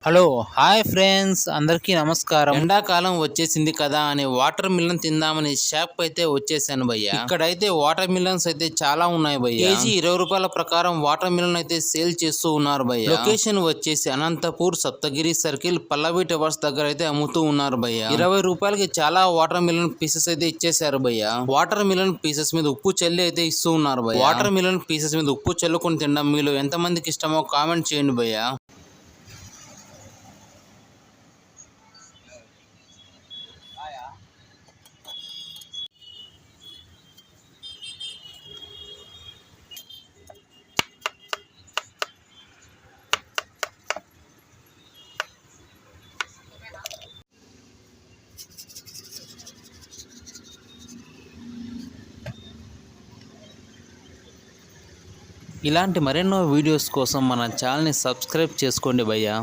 Hello hi friends, అందరికీ నమస్కారం. ఎండాకాలం వచ్చేసింది కదా అని వాటర్ మిలన్ తిందామని షాప్ అయితే వచ్చేసాను భయ్య. ఇక్కడైతే వాటర్ మిలన్స్ అయితే చాలా ఉన్నాయి భయ్య. కేజీ 20 రూపాయల ప్రకారం వాటర్ మిలన్ అయితే సేల్ చేస్తూ ఉన్నారు భయ్య. లొకేషన్ వచ్చేసి అనంతపూర్ సప్తగిరి సర్కిల్ పల్లవి టవర్స్ దగ్గర అయితే అమ్ముతూ ఉన్నారు భయ్య. 20 రూపాయలకి చాలా వాటర్ మిలన్ పీసెస్ అయితే ఇచ్చేసారు భయ్య. వాటర్ మిలన్ పీసెస్ మీద ఉప్పు చల్లి అయితే ఇస్తూ ఉన్నారు భయ్య. వాటర్ మిలన్ పీసెస్ మీద ఉప్పు చల్లుకొని తినడం మీలో ఎంత మందికి ఇష్టమో కామెంట్ చేయండి భయ్య. ఇలాంటి మరెన్నో వీడియోస్ కోసం మన ఛానల్ని సబ్స్క్రైబ్ చేసుకోండి భయ్యా.